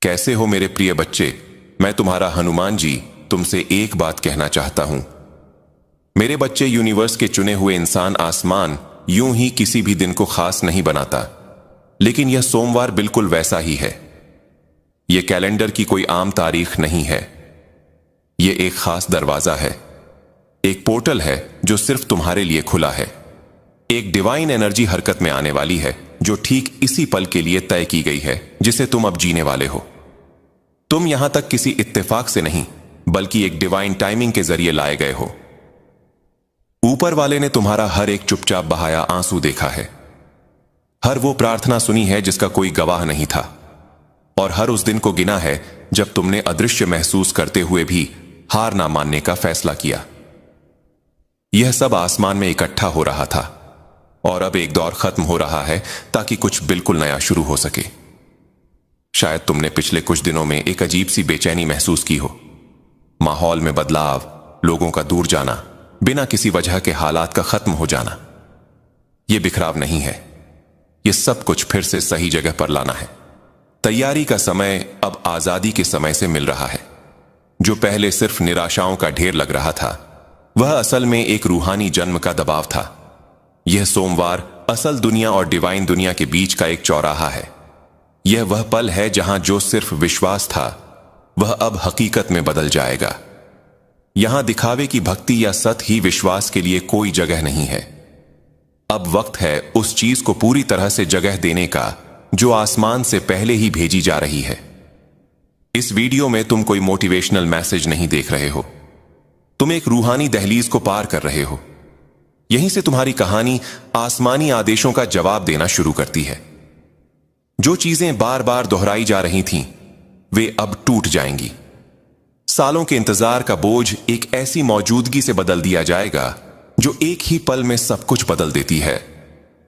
कैसे हो मेरे प्रिय बच्चे? मैं तुम्हारा हनुमान जी तुमसे एक बात कहना चाहता हूं। मेरे बच्चे, यूनिवर्स के चुने हुए इंसान आसमान यूं ही किसी भी दिन को खास नहीं बनाता, लेकिन यह सोमवार बिल्कुल वैसा ही है। यह कैलेंडर की कोई आम तारीख नहीं है। यह एक खास दरवाजा है, एक पोर्टल है जो सिर्फ तुम्हारे लिए खुला है। एक डिवाइन एनर्जी हरकत में आने वाली है जो ठीक इसी पल के लिए तय की गई है जिसे तुम अब जीने वाले हो। तुम यहां तक किसी इत्तेफाक से नहीं, बल्कि एक डिवाइन टाइमिंग के जरिए लाए गए हो। ऊपर वाले ने तुम्हारा हर एक चुपचाप बहाया आंसू देखा है, हर वो प्रार्थना सुनी है जिसका कोई गवाह नहीं था, और हर उस दिन को गिना है जब तुमने अदृश्य महसूस करते हुए भी हार ना मानने का फैसला किया। यह सब आसमान में इकट्ठा हो रहा था, और अब एक दौर खत्म हो रहा है ताकि कुछ बिल्कुल नया शुरू हो सके। शायद तुमने पिछले कुछ दिनों में एक अजीब सी बेचैनी महसूस की हो। माहौल में बदलाव, लोगों का दूर जाना, बिना किसी वजह के हालात का खत्म हो जाना। यह बिखराव नहीं है, यह सब कुछ फिर से सही जगह पर लाना है। तैयारी का समय अब आजादी के समय से मिल रहा है। जो पहले सिर्फ निराशाओं का ढेर लग रहा था, वह असल में एक रूहानी जन्म का दबाव था। यह सोमवार असल दुनिया और डिवाइन दुनिया के बीच का एक चौराहा है। यह वह पल है जहां जो सिर्फ विश्वास था, वह अब हकीकत में बदल जाएगा। यहां दिखावे की भक्ति या सत ही विश्वास के लिए कोई जगह नहीं है। अब वक्त है उस चीज को पूरी तरह से जगह देने का जो आसमान से पहले ही भेजी जा रही है। इस वीडियो में तुम कोई मोटिवेशनल मैसेज नहीं देख रहे हो, तुम एक रूहानी दहलीज को पार कर रहे हो। यहीं से तुम्हारी कहानी आसमानी आदेशों का जवाब देना शुरू करती है। जो चीजें बार बार दोहराई जा रही थीं, वे अब टूट जाएंगी। सालों के इंतजार का बोझ एक ऐसी मौजूदगी से बदल दिया जाएगा जो एक ही पल में सब कुछ बदल देती है।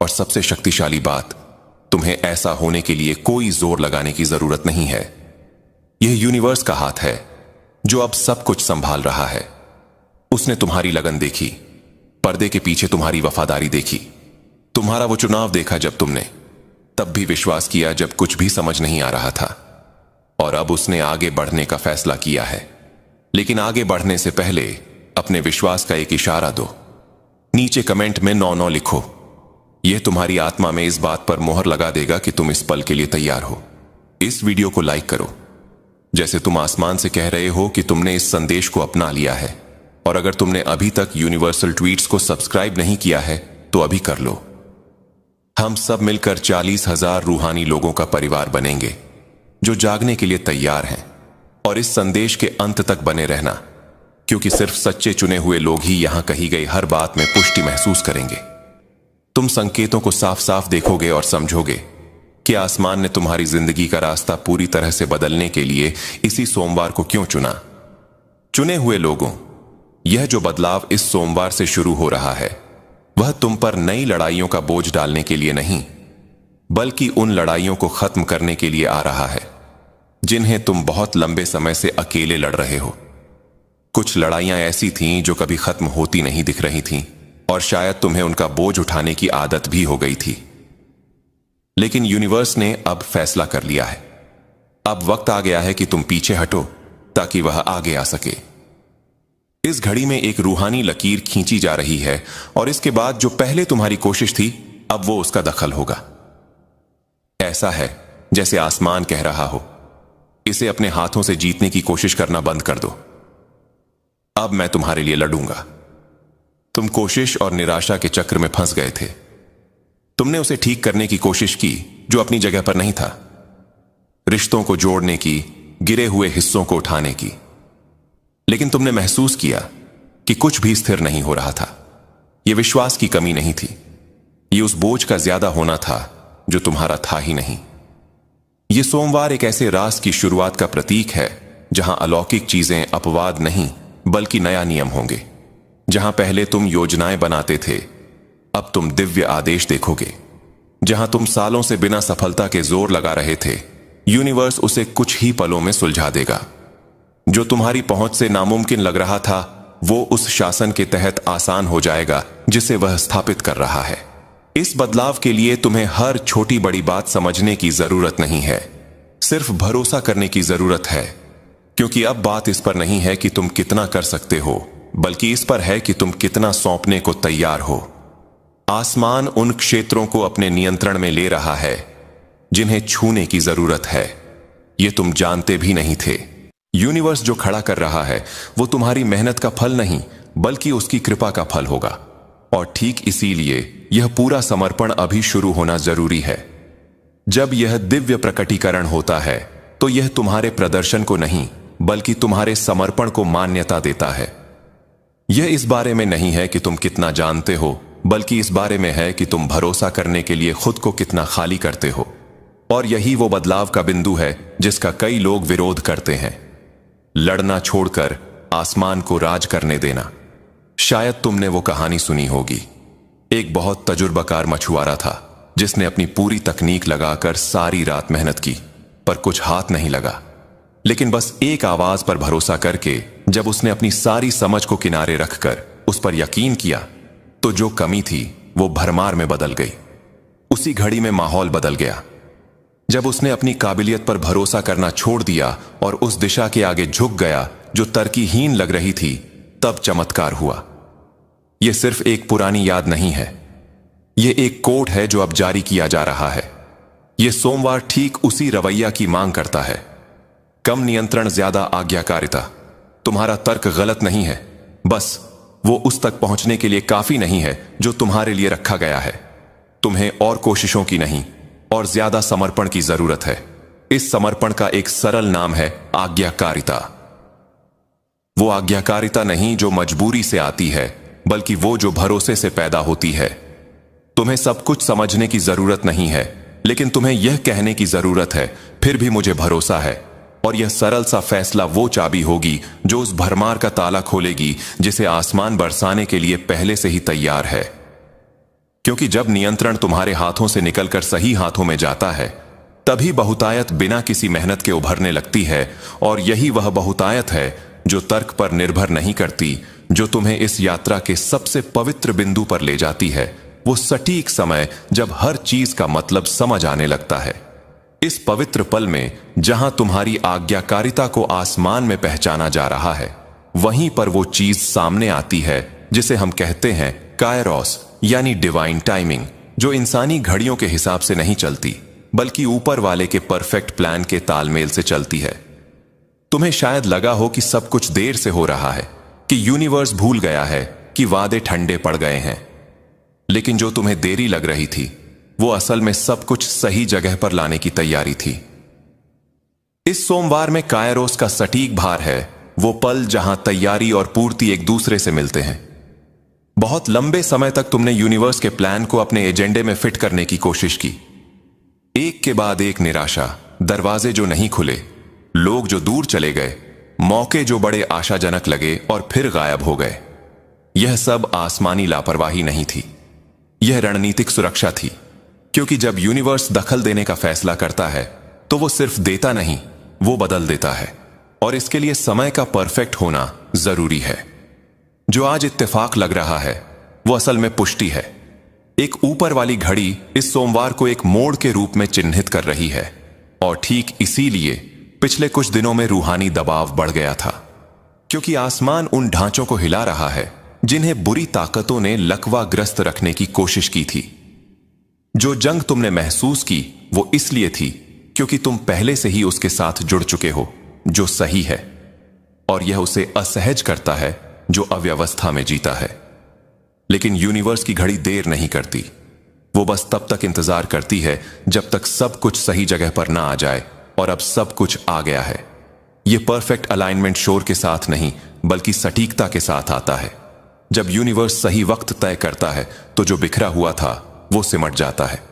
और सबसे शक्तिशाली बात, तुम्हें ऐसा होने के लिए कोई जोर लगाने की जरूरत नहीं है। यह यूनिवर्स का हाथ है जो अब सब कुछ संभाल रहा है। उसने तुम्हारी लगन देखी, पर्दे के पीछे तुम्हारी वफादारी देखी, तुम्हारा वो चुनाव देखा जब तुमने तब भी विश्वास किया जब कुछ भी समझ नहीं आ रहा था, और अब उसने आगे बढ़ने का फैसला किया है। लेकिन आगे बढ़ने से पहले अपने विश्वास का एक इशारा दो। नीचे कमेंट में 99 लिखो। यह तुम्हारी आत्मा में इस बात पर मोहर लगा देगा कि तुम इस पल के लिए तैयार हो। इस वीडियो को लाइक करो, जैसे तुम आसमान से कह रहे हो कि तुमने इस संदेश को अपना लिया है। और अगर तुमने अभी तक यूनिवर्सल ट्वीट्स को सब्सक्राइब नहीं किया है तो अभी कर लो। हम सब मिलकर 40,000 रूहानी लोगों का परिवार बनेंगे जो जागने के लिए तैयार हैं। और इस संदेश के अंत तक बने रहना, क्योंकि सिर्फ सच्चे चुने हुए लोग ही यहां कही गई हर बात में पुष्टि महसूस करेंगे। तुम संकेतों को साफ साफ देखोगे और समझोगे कि आसमान ने तुम्हारी जिंदगी का रास्ता पूरी तरह से बदलने के लिए इसी सोमवार को क्यों चुना। चुने हुए लोगों, यह जो बदलाव इस सोमवार से शुरू हो रहा है, वह तुम पर नई लड़ाइयों का बोझ डालने के लिए नहीं, बल्कि उन लड़ाइयों को खत्म करने के लिए आ रहा है जिन्हें तुम बहुत लंबे समय से अकेले लड़ रहे हो। कुछ लड़ाइयां ऐसी थीं जो कभी खत्म होती नहीं दिख रही थीं, और शायद तुम्हें उनका बोझ उठाने की आदत भी हो गई थी। लेकिन यूनिवर्स ने अब फैसला कर लिया है। अब वक्त आ गया है कि तुम पीछे हटो ताकि वह आगे आ सके। इस घड़ी में एक रूहानी लकीर खींची जा रही है, और इसके बाद जो पहले तुम्हारी कोशिश थी, अब वो उसका दखल होगा। ऐसा है जैसे आसमान कह रहा हो, इसे अपने हाथों से जीतने की कोशिश करना बंद कर दो। अब मैं तुम्हारे लिए लड़ूंगा। तुम कोशिश और निराशा के चक्र में फंस गए थे। तुमने उसे ठीक करने की कोशिश की जो अपनी जगह पर नहीं था, रिश्तों को जोड़ने की, गिरे हुए हिस्सों को उठाने की। लेकिन तुमने महसूस किया कि कुछ भी स्थिर नहीं हो रहा था। यह विश्वास की कमी नहीं थी, यह उस बोझ का ज्यादा होना था जो तुम्हारा था ही नहीं। यह सोमवार एक ऐसे रास की शुरुआत का प्रतीक है जहां अलौकिक चीजें अपवाद नहीं बल्कि नया नियम होंगे। जहां पहले तुम योजनाएं बनाते थे, अब तुम दिव्य आदेश देखोगे। जहां तुम सालों से बिना सफलता के जोर लगा रहे थे, यूनिवर्स उसे कुछ ही पलों में सुलझा देगा। जो तुम्हारी पहुंच से नामुमकिन लग रहा था, वो उस शासन के तहत आसान हो जाएगा जिसे वह स्थापित कर रहा है। इस बदलाव के लिए तुम्हें हर छोटी बड़ी बात समझने की जरूरत नहीं है। सिर्फ भरोसा करने की जरूरत है, क्योंकि अब बात इस पर नहीं है कि तुम कितना कर सकते हो, बल्कि इस पर है कि तुम कितना सौंपने को तैयार हो। आसमान उन क्षेत्रों को अपने नियंत्रण में ले रहा है जिन्हें छूने की जरूरत है। ये तुम जानते भी नहीं थे। यूनिवर्स जो खड़ा कर रहा है वो तुम्हारी मेहनत का फल नहीं, बल्कि उसकी कृपा का फल होगा। और ठीक इसीलिए यह पूरा समर्पण अभी शुरू होना जरूरी है। जब यह दिव्य प्रकटीकरण होता है तो यह तुम्हारे प्रदर्शन को नहीं, बल्कि तुम्हारे समर्पण को मान्यता देता है। यह इस बारे में नहीं है कि तुम कितना जानते हो, बल्कि इस बारे में है कि तुम भरोसा करने के लिए खुद को कितना खाली करते हो। और यही वो बदलाव का बिंदु है जिसका कई लोग विरोध करते हैं। लड़ना छोड़कर आसमान को राज करने देना। शायद तुमने वो कहानी सुनी होगी। एक बहुत तजुर्बाकार मछुआरा था जिसने अपनी पूरी तकनीक लगाकर सारी रात मेहनत की, पर कुछ हाथ नहीं लगा। लेकिन बस एक आवाज पर भरोसा करके जब उसने अपनी सारी समझ को किनारे रखकर उस पर यकीन किया, तो जो कमी थी वो भरमार में बदल गई। उसी घड़ी में माहौल बदल गया। जब उसने अपनी काबिलियत पर भरोसा करना छोड़ दिया और उस दिशा के आगे झुक गया जो तरकीहीन लग रही थी, तब चमत्कार हुआ। यह सिर्फ एक पुरानी याद नहीं है, यह एक कोड है जो अब जारी किया जा रहा है। यह सोमवार ठीक उसी रवैया की मांग करता है। कम नियंत्रण, ज्यादा आज्ञाकारिता। तुम्हारा तर्क गलत नहीं है, बस वो उस तक पहुंचने के लिए काफी नहीं है जो तुम्हारे लिए रखा गया है। तुम्हें और कोशिशों की नहीं, और ज्यादा समर्पण की जरूरत है। इस समर्पण का एक सरल नाम है आज्ञाकारिता। वो आज्ञाकारिता नहीं जो मजबूरी से आती है, बल्कि वो जो भरोसे से पैदा होती है। तुम्हें सब कुछ समझने की जरूरत नहीं है, लेकिन तुम्हें यह कहने की जरूरत है, फिर भी मुझे भरोसा है। और यह सरल सा फैसला वो चाबी होगी जो उस भरमार का ताला खोलेगी जिसे आसमान बरसाने के लिए पहले से ही तैयार है। क्योंकि जब नियंत्रण तुम्हारे हाथों से निकलकर सही हाथों में जाता है, तभी बहुतायत बिना किसी मेहनत के उभरने लगती है। और यही वह बहुतायत है जो तर्क पर निर्भर नहीं करती, जो तुम्हें इस यात्रा के सबसे पवित्र बिंदु पर ले जाती है। वो सटीक समय जब हर चीज का मतलब समझ आने लगता है। इस पवित्र पल में जहां तुम्हारी आज्ञाकारिता को आसमान में पहचाना जा रहा है, वहीं पर वो चीज सामने आती है जिसे हम कहते हैं कायरोस, यानी डिवाइन टाइमिंग, जो इंसानी घड़ियों के हिसाब से नहीं चलती, बल्कि ऊपर वाले के परफेक्ट प्लान के तालमेल से चलती है। तुम्हें शायद लगा हो कि सब कुछ देर से हो रहा है, कि यूनिवर्स भूल गया है, कि वादे ठंडे पड़ गए हैं। लेकिन जो तुम्हें देरी लग रही थी, वो असल में सब कुछ सही जगह पर लाने की तैयारी थी। इस सोमवार में कायरोस का सटीक भार है, वो पल जहां तैयारी और पूर्ति एक दूसरे से मिलते हैं। बहुत लंबे समय तक तुमने यूनिवर्स के प्लान को अपने एजेंडे में फिट करने की कोशिश की। एक के बाद एक निराशा, दरवाजे जो नहीं खुले, लोग जो दूर चले गए, मौके जो बड़े आशाजनक लगे और फिर गायब हो गए। यह सब आसमानी लापरवाही नहीं थी, यह रणनीतिक सुरक्षा थी। क्योंकि जब यूनिवर्स दखल देने का फैसला करता है, तो वो सिर्फ देता नहीं, वो बदल देता है। और इसके लिए समय का परफेक्ट होना जरूरी है। जो आज इत्तेफाक लग रहा है, वो असल में पुष्टि है। एक ऊपर वाली घड़ी इस सोमवार को एक मोड़ के रूप में चिन्हित कर रही है। और ठीक इसीलिए पिछले कुछ दिनों में रूहानी दबाव बढ़ गया था, क्योंकि आसमान उन ढांचों को हिला रहा है जिन्हें बुरी ताकतों ने लकवाग्रस्त रखने की कोशिश की थी। जो जंग तुमने महसूस की, वो इसलिए थी क्योंकि तुम पहले से ही उसके साथ जुड़ चुके हो, जो सही है। और यह उसे असहज करता है जो अव्यवस्था में जीता है। लेकिन यूनिवर्स की घड़ी देर नहीं करती। वो बस तब तक इंतजार करती है जब तक सब कुछ सही जगह पर ना आ जाए। और अब सब कुछ आ गया है। यह परफेक्ट अलाइनमेंट शोर के साथ नहीं, बल्कि सटीकता के साथ आता है। जब यूनिवर्स सही वक्त तय करता है, तो जो बिखरा हुआ था वो सिमट जाता है।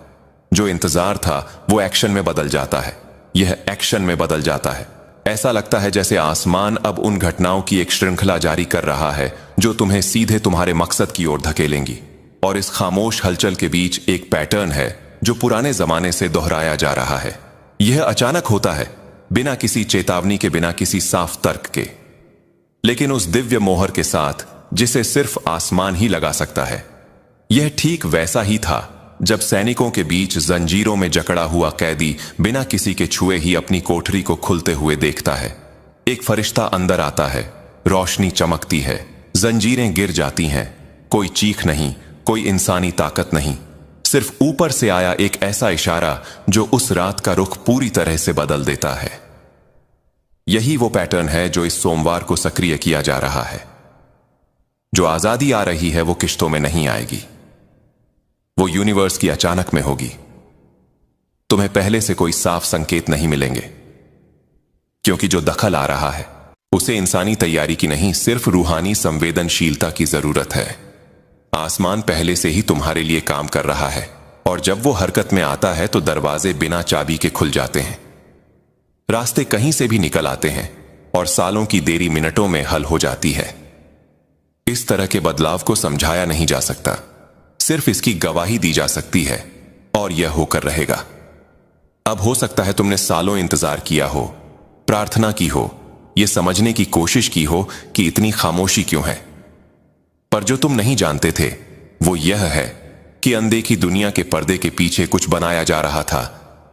जो इंतजार था वो एक्शन में बदल जाता है। यह एक्शन में बदल जाता है। ऐसा लगता है जैसे आसमान अब उन घटनाओं की एक श्रृंखला जारी कर रहा है जो तुम्हें सीधे तुम्हारे मकसद की ओर धकेलेंगी। और इस खामोश हलचल के बीच एक पैटर्न है जो पुराने जमाने से दोहराया जा रहा है। यह अचानक होता है, बिना किसी चेतावनी के, बिना किसी साफ तर्क के, लेकिन उस दिव्य मोहर के साथ जिसे सिर्फ आसमान ही लगा सकता है। यह ठीक वैसा ही था जब सैनिकों के बीच जंजीरों में जकड़ा हुआ कैदी बिना किसी के छुए ही अपनी कोठरी को खुलते हुए देखता है। एक फरिश्ता अंदर आता है, रोशनी चमकती है, जंजीरें गिर जाती हैं। कोई चीख नहीं, कोई इंसानी ताकत नहीं, सिर्फ ऊपर से आया एक ऐसा इशारा जो उस रात का रुख पूरी तरह से बदल देता है। यही वो पैटर्न है जो इस सोमवार को सक्रिय किया जा रहा है। जो आजादी आ रही है वो किश्तों में नहीं आएगी, वो यूनिवर्स की अचानक में होगी। तुम्हें पहले से कोई साफ संकेत नहीं मिलेंगे, क्योंकि जो दखल आ रहा है उसे इंसानी तैयारी की नहीं, सिर्फ रूहानी संवेदनशीलता की जरूरत है। आसमान पहले से ही तुम्हारे लिए काम कर रहा है, और जब वो हरकत में आता है तो दरवाजे बिना चाबी के खुल जाते हैं, रास्ते कहीं से भी निकल आते हैं, और सालों की देरी मिनटों में हल हो जाती है। इस तरह के बदलाव को समझाया नहीं जा सकता, सिर्फ इसकी गवाही दी जा सकती है, और यह होकर रहेगा। अब हो सकता है तुमने सालों इंतजार किया हो, प्रार्थना की हो, यह समझने की कोशिश की हो कि इतनी खामोशी क्यों है। पर जो तुम नहीं जानते थे वो यह है कि अनदेखी दुनिया के पर्दे के पीछे कुछ बनाया जा रहा था,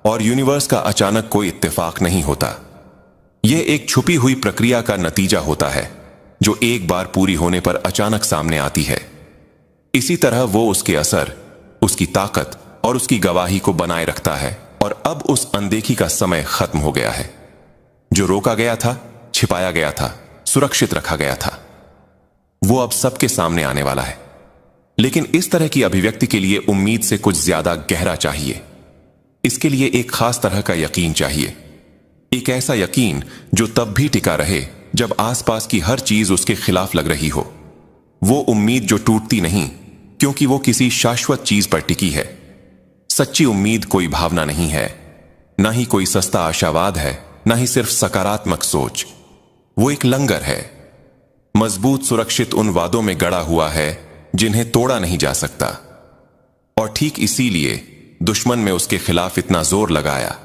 और यूनिवर्स का अचानक कोई इत्तेफाक नहीं होता। यह एक छुपी हुई प्रक्रिया का नतीजा होता है जो एक बार पूरी होने पर अचानक सामने आती है। इसी तरह वो उसके असर, उसकी ताकत और उसकी गवाही को बनाए रखता है, और अब उस अनदेखी का समय खत्म हो गया है। जो रोका गया था, छिपाया गया था, सुरक्षित रखा गया था, वो अब सबके सामने आने वाला है। लेकिन इस तरह की अभिव्यक्ति के लिए उम्मीद से कुछ ज्यादा गहरा चाहिए। इसके लिए एक खास तरह का यकीन चाहिए, एक ऐसा यकीन जो तब भी टिका रहे जब आसपास की हर चीज उसके खिलाफ लग रही हो। वो उम्मीद जो टूटती नहीं क्योंकि वो किसी शाश्वत चीज पर टिकी है। सच्ची उम्मीद कोई भावना नहीं है, ना ही कोई सस्ता आशावाद है, ना ही सिर्फ सकारात्मक सोच। वो एक लंगर है, मजबूत सुरक्षित उन वादों में गड़ा हुआ है जिन्हें तोड़ा नहीं जा सकता। और ठीक इसीलिए दुश्मन में उसके खिलाफ इतना जोर लगाया।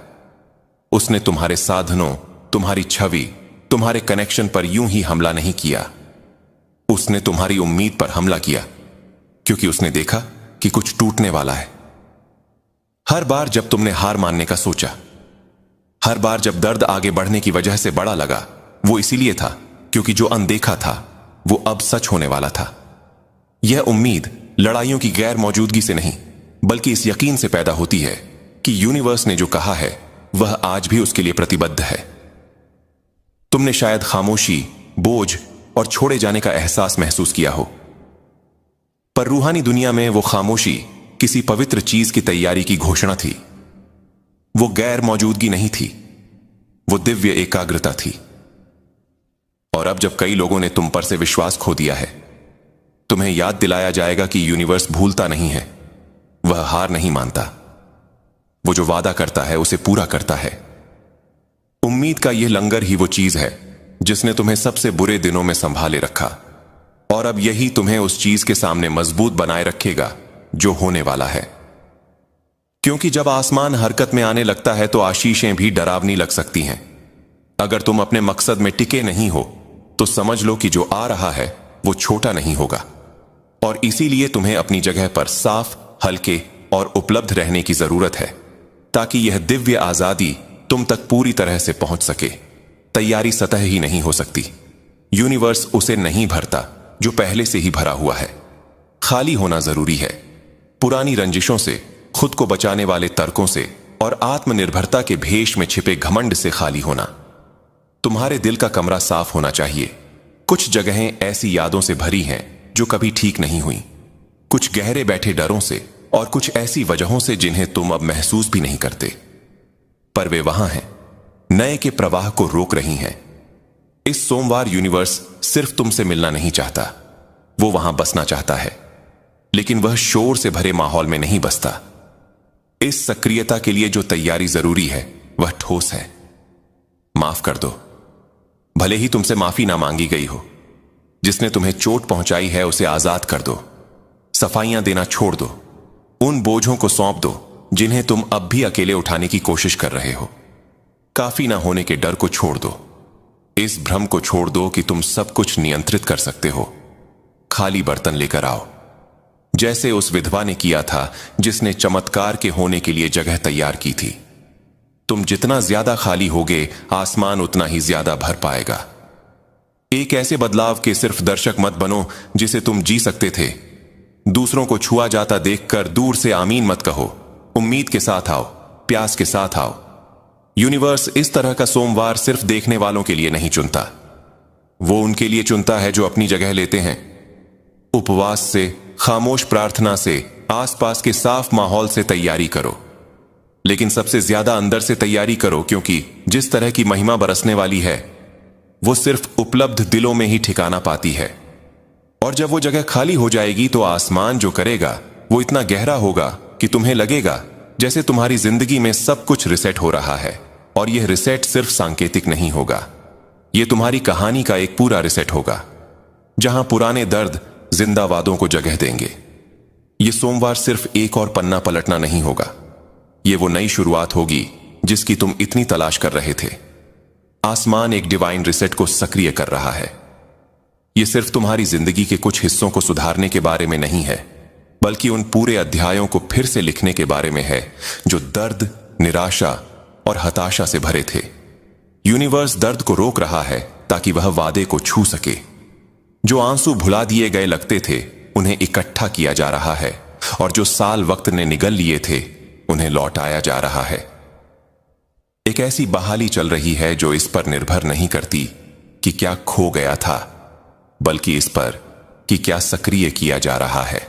उसने तुम्हारे साधनों, तुम्हारी छवि, तुम्हारे कनेक्शन पर यूं ही हमला नहीं किया। उसने तुम्हारी उम्मीद पर हमला किया, क्योंकि उसने देखा कि कुछ टूटने वाला है। हर बार जब तुमने हार मानने का सोचा, हर बार जब दर्द आगे बढ़ने की वजह से बड़ा लगा, वो इसीलिए था क्योंकि जो अनदेखा था वो अब सच होने वाला था। यह उम्मीद लड़ाइयों की गैर मौजूदगी से नहीं, बल्कि इस यकीन से पैदा होती है कि यूनिवर्स ने जो कहा है वह आज भी उसके लिए प्रतिबद्ध है। तुमने शायद खामोशी, बोझ और छोड़े जाने का एहसास महसूस किया हो, पर रूहानी दुनिया में वो खामोशी किसी पवित्र चीज की तैयारी की घोषणा थी। वो गैर मौजूदगी नहीं थी, वो दिव्य एकाग्रता थी। और अब जब कई लोगों ने तुम पर से विश्वास खो दिया है, तुम्हें याद दिलाया जाएगा कि यूनिवर्स भूलता नहीं है, वह हार नहीं मानता। वो जो वादा करता है उसे पूरा करता है। उम्मीद का यह लंगर ही वो चीज है जिसने तुम्हें सबसे बुरे दिनों में संभाले रखा, और अब यही तुम्हें उस चीज के सामने मजबूत बनाए रखेगा जो होने वाला है। क्योंकि जब आसमान हरकत में आने लगता है तो आशीषें भी डरावनी लग सकती हैं। अगर तुम अपने मकसद में टिके नहीं हो तो समझ लो कि जो आ रहा है वो छोटा नहीं होगा, और इसीलिए तुम्हें अपनी जगह पर साफ, हल्के और उपलब्ध रहने की जरूरत है, ताकि यह दिव्य आजादी तुम तक पूरी तरह से पहुंच सके। तैयारी सतह ही नहीं हो सकती, यूनिवर्स उसे नहीं भरता जो पहले से ही भरा हुआ है। खाली होना जरूरी है, पुरानी रंजिशों से, खुद को बचाने वाले तर्कों से और आत्मनिर्भरता के भेष में छिपे घमंड से खाली होना। तुम्हारे दिल का कमरा साफ होना चाहिए। कुछ जगहें ऐसी यादों से भरी हैं जो कभी ठीक नहीं हुई, कुछ गहरे बैठे डरों से, और कुछ ऐसी वजहों से जिन्हें तुम अब महसूस भी नहीं करते, पर वे वहां हैं, नए के प्रवाह को रोक रही हैं। इस सोमवार यूनिवर्स सिर्फ तुमसे मिलना नहीं चाहता, वो वहां बसना चाहता है, लेकिन वह शोर से भरे माहौल में नहीं बसता। इस सक्रियता के लिए जो तैयारी जरूरी है वह ठोस है। माफ कर दो, भले ही तुमसे माफी ना मांगी गई हो। जिसने तुम्हें चोट पहुंचाई है उसे आजाद कर दो। सफाइयां देना छोड़ दो, उन बोझों को सौंप दो जिन्हें तुम अब भी अकेले उठाने की कोशिश कर रहे हो। काफी ना होने के डर को छोड़ दो, इस भ्रम को छोड़ दो कि तुम सब कुछ नियंत्रित कर सकते हो। खाली बर्तन लेकर आओ, जैसे उस विधवा ने किया था जिसने चमत्कार के होने के लिए जगह तैयार की थी। तुम जितना ज्यादा खाली होगे, आसमान उतना ही ज्यादा भर पाएगा। एक ऐसे बदलाव के सिर्फ दर्शक मत बनो जिसे तुम जी सकते थे। दूसरों को छुआ जाता देखकर दूर से आमीन मत कहो, उम्मीद के साथ आओ, प्यास के साथ आओ। यूनिवर्स इस तरह का सोमवार सिर्फ देखने वालों के लिए नहीं चुनता, वो उनके लिए चुनता है जो अपनी जगह लेते हैं। उपवास से, खामोश प्रार्थना से, आसपास के साफ माहौल से तैयारी करो, लेकिन सबसे ज्यादा अंदर से तैयारी करो, क्योंकि जिस तरह की महिमा बरसने वाली है वो सिर्फ उपलब्ध दिलों में ही ठिकाना पाती है। और जब वो जगह खाली हो जाएगी तो आसमान जो करेगा वो इतना गहरा होगा कि तुम्हें लगेगा जैसे तुम्हारी जिंदगी में सब कुछ रिसेट हो रहा है। और यह रिसेट सिर्फ सांकेतिक नहीं होगा, यह तुम्हारी कहानी का एक पूरा रिसेट होगा, जहां पुराने दर्द जिंदा वादों को जगह देंगे। यह सोमवार सिर्फ एक और पन्ना पलटना नहीं होगा, यह वो नई शुरुआत होगी जिसकी तुम इतनी तलाश कर रहे थे। आसमान एक डिवाइन रिसेट को सक्रिय कर रहा है। यह सिर्फ तुम्हारी जिंदगी के कुछ हिस्सों को सुधारने के बारे में नहीं है, बल्कि उन पूरे अध्यायों को फिर से लिखने के बारे में है जो दर्द, निराशा और हताशा से भरे थे। यूनिवर्स दर्द को रोक रहा है ताकि वह वादे को छू सके। जो आंसू भुला दिए गए लगते थे उन्हें इकट्ठा किया जा रहा है, और जो साल वक्त ने निगल लिए थे उन्हें लौटाया जा रहा है। एक ऐसी बहाली चल रही है जो इस पर निर्भर नहीं करती कि क्या खो गया था, बल्कि इस पर कि क्या सक्रिय किया जा रहा है।